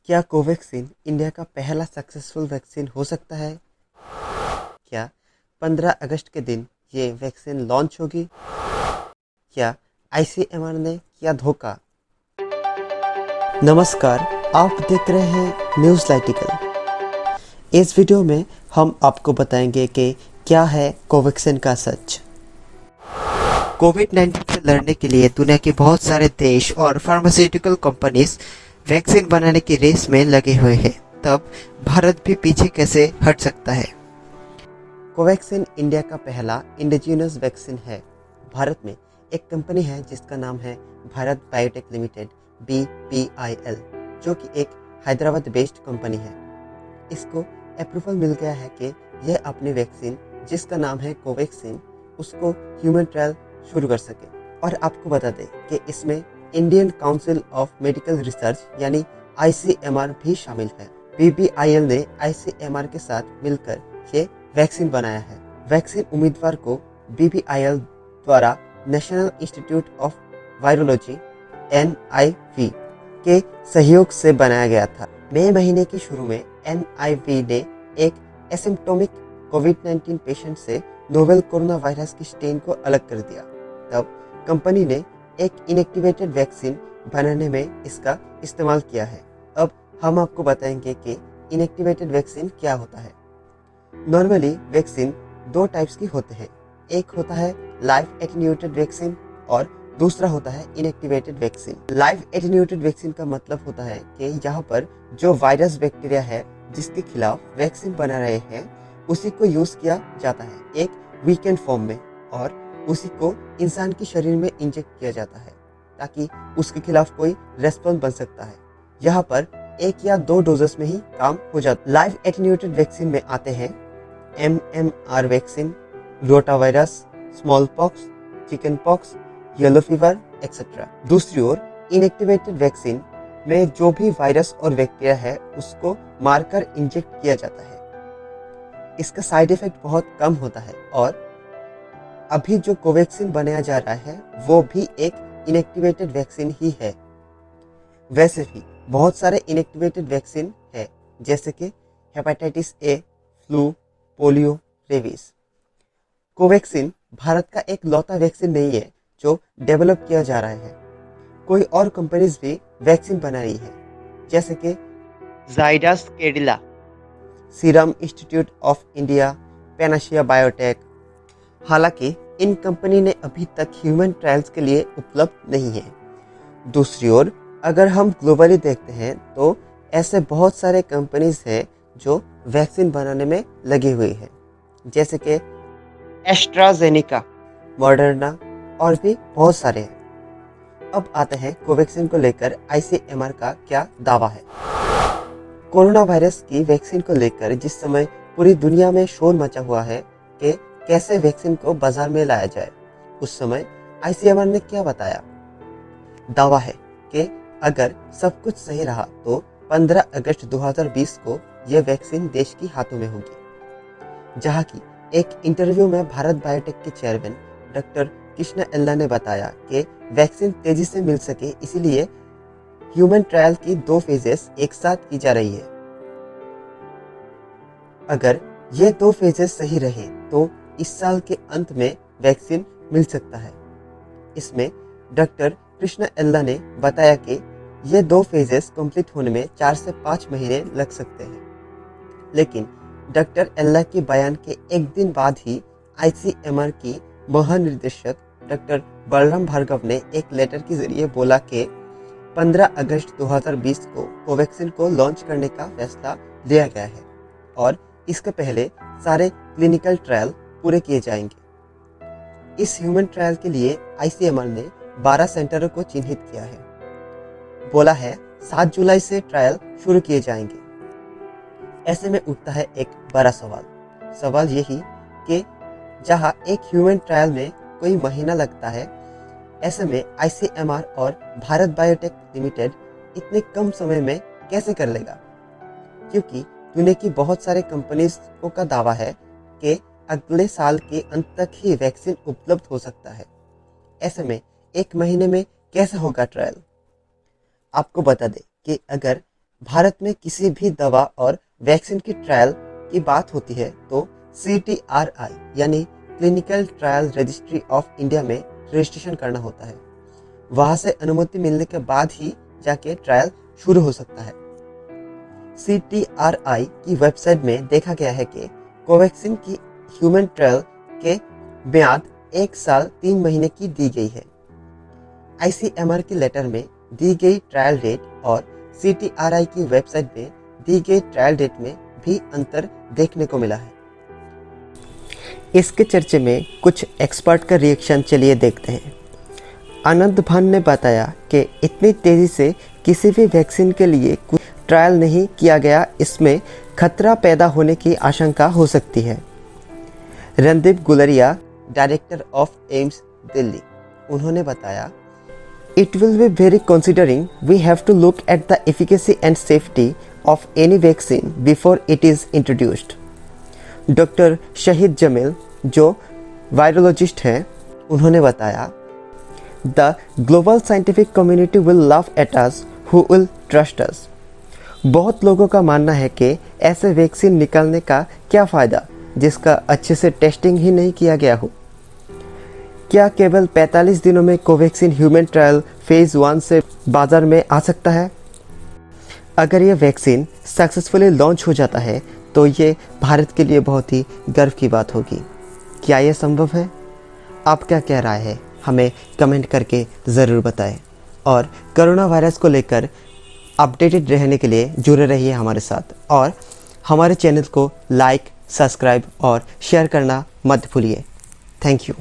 क्या Covaxin India का पहला सक्सेसफुल वैक्सीन हो सकता है? क्या 15 अगस्त के दिन ये वैक्सीन लॉन्च होगी? क्या आईसीएमआर ने किया धोखा? नमस्कार, आप देख रहे हैं न्यूज़ लाइटिकल। इस वीडियो में हम आपको बताएंगे कि क्या है कोवैक्सीन का सच। कोविड-19 से लड़ने के लिए दुनिया के बहुत सारे देश और फार्मास्यूटिकल कंपनीज वैक्सीन बनाने की रेस में लगे हुए हैं। तब भारत भी पीछे कैसे हट सकता है? कोवैक्सीन इंडिया का पहला इंडिजिनस वैक्सीन है। भारत में एक कंपनी है जिसका नाम है भारत बायोटेक लिमिटेड BPIL, जो कि एक हैदराबाद बेस्ड कंपनी है। इसको अप्रूवल मिल गया है कि यह अपनी वैक्सीन जिसका नाम है कोवैक्सीन उसको ह्यूमन ट्रायल शुरू कर सके। और आपको बता दें कि इसमें Indian council of medical research यानी ICMR भी शामिल है। BPIL ने ICMR के साथ मिलकर ये वैक्सीन बनाया है। वैक्सीन उम्मीदवार को BPIL द्वारा national institute of virology NIV के सहयोग से बनाया गया था। मई महीने के शुरू में NIV ने एक एसिम्प्टोमिक कोविड-19 पेशेंट से नोवेल कोरोना वायरस की स्ट्रेन को अलग कर दिया। तब कंपनी ने एक इनएक्टिवेटेड वैक्सीन बनाने में इसका इस्तेमाल किया है। अब हम आपको बताएंगे कि इनएक्टिवेटेड वैक्सीन क्या होता है। नॉर्मली वैक्सीन दो टाइप्स की होते हैं। एक होता है लाइव एटेन्यूएटेड वैक्सीन और दूसरा होता है inactivated vaccine. Live attenuated vaccine का मतलब होता है कि यहाँ पर जो वायरस बैक्टीरिया है जिसके खिलाफ वैक्सीन बना रहे हैं उसी को यूज किया जाता है एक वीकेंड फॉर्म में, और उसी को इंसान के शरीर में इंजेक्ट किया जाता है ताकि उसके खिलाफ कोई रेस्पॉन्स बन सकता है। यहाँ पर एक या दो डोजेस में ही काम हो जाता है। लाइव एटेन्यूएटेड वैक्सीन में आते हैं MMR vaccine, rota virus, small pox, chicken pox, yellow fever etcetera. दूसरी ओर इनएक्टिवेटेड वैक्सीन में जो भी वायरस और बैक्टीरिया है उसको मारकर इंजेक्ट किया जाता है। इसका साइड इफेक्ट बहुत कम होता है और अभी जो कोवैक्सीन बनाया जा रहा है वो भी एक इनएक्टिवेटेड वैक्सीन ही है। वैसे भी बहुत सारे इनएक्टिवेटेड वैक्सीन है जैसे कि hepatitis A, flu, polio, rabies. Covaxin Bharat का एक लौता वैक्सीन नहीं है जो डेवलप किया जा रहा है। कोई और कंपनीज भी वैक्सीन बना रही है जैसे कि Zydus Cadila, Serum Institute of India, Panacea Biotech. हालांकि इन कंपनी ने अभी तक ह्यूमन ट्रायल्स के लिए उपलब्ध नहीं है। दूसरी ओर अगर हम ग्लोबली देखते हैं तो ऐसे बहुत सारे कंपनीज हैं जो वैक्सीन बनाने में लगी हुई है जैसे कि एस्ट्राजेनेका, मॉडर्ना और भी बहुत सारे हैं। अब आते हैं कोवैक्सीन को लेकर ICMR का क्या दावा है। कोरोना वायरस की वैक्सीन को लेकर जिस समय पूरी दुनिया में शोर मचा हुआ है कि कैसे वैक्सीन को बाजार में लाया जाए, उस समय ICMR ने क्या बताया? दावा है कि अगर सब कुछ सही रहा तो 15 अगस्त 2020 को यह वैक्सीन देश की हाथों में होगी। जहां की एक इंटरव्यू में भारत बायोटेक के चेयरमैन डॉक्टर कृष्णा एल्ला ने बताया कि वैक्सीन तेजी से मिल सके इसीलिए ह्यूमन ट्रायल की 2 फेजेस एक साथ की जा रही है। अगर ये 2 फेजेस सही रहे तो इस साल के अंत में वैक्सीन मिल सकता है। इसमें डॉक्टर कृष्णा एल्ला ने बताया कि ये 2 फेजेस कंप्लीट होने में 4 से 5 महीने लग सकते हैं। लेकिन डॉक्टर एल्ला के बयान के एक दिन बाद ही ICMR की महानिदेशक डॉक्टर बलराम भार्गव ने एक लेटर के जरिए बोला कि 15 अगस्त 2020 को कोवैक्सीन को लॉन्च करने का फैसला लिया गया है और इसके पहले सारे क्लिनिकल ट्रायल पूरे किए जाएंगे। इस ह्यूमन ट्रायल के लिए ICMR ने 12 सेंटरों को चिन्हित किया है। बोला है 7 जुलाई से ट्रायल शुरू किए जाएंगे। ऐसे में उठता है एक बड़ा सवाल यही कि जहां एक ह्यूमन ट्रायल में कोई महीना लगता है, ऐसे में ICMR और भारत बायोटेक लिमिटेड इतने कम समय में कैसे कर लेगा? क्योंकि दुनिया की बहुत सारे कंपनीज का दावा है कि अगले साल के अंत तक ही वैक्सीन उपलब्ध हो सकता है। ऐसे में एक महीने में कैसे होगा ट्रायल? आपको बता दें कि अगर भारत में किसी भी दवा और वैक्सीन की ट्रायल की बात होती है तो CTRI यानी clinical trial registry of India में रजिस्ट्रेशन करना होता है। वहां से अनुमति मिलने के बाद ही जाके ट्रायल शुरू हो सकता है। CTRI की वेबसाइट में देखा गया है कि कोवैक्सीन की ह्यूमन ट्रायल के म्याद 1 साल 3 महीने की दी गई है। ICMR की लेटर में दी गई ट्रायल डेट और CTRI की वेबसाइट में दी गई ट्रायल डेट में भी अंतर देखने को मिला है। इसके चर्चे में कुछ एक्सपर्ट का रिएक्शन चलिए देखते हैं। आनंद भान ने बताया कि इतनी तेज़ी से किसी भी वैक्सीन के लिए कुछ ट्रायल नहीं किया गया, इसमें खतरा पैदा होने की आशंका हो सकती है। Randeep Guleria, director of AIIMS Delhi, उन्होंने बताया, It will be very considering we have to look at the efficacy and safety of any vaccine before it is introduced. Doctor शहीद जमील जो वायरोलॉजिस्ट हैं, उन्होंने बताया, The global scientific community will laugh at us who will trust us. बहुत लोगों का मानना है कि ऐसे वैक्सीन निकालने का क्या फ़ायदा जिसका अच्छे से टेस्टिंग ही नहीं किया गया हो। क्या केवल 45 दिनों में कोवैक्सीन ह्यूमन ट्रायल फेज़ 1 से बाज़ार में आ सकता है? अगर ये वैक्सीन सक्सेसफुली लॉन्च हो जाता है तो ये भारत के लिए बहुत ही गर्व की बात होगी। क्या ये संभव है? आप क्या कह रहा है, हमें कमेंट करके ज़रूर बताएं और कोरोना वायरस को लेकर अपडेटेड रहने के लिए जुड़े रहिए हमारे साथ और हमारे चैनल को लाइक, सब्सक्राइब और शेयर करना मत भूलिए। Thank you.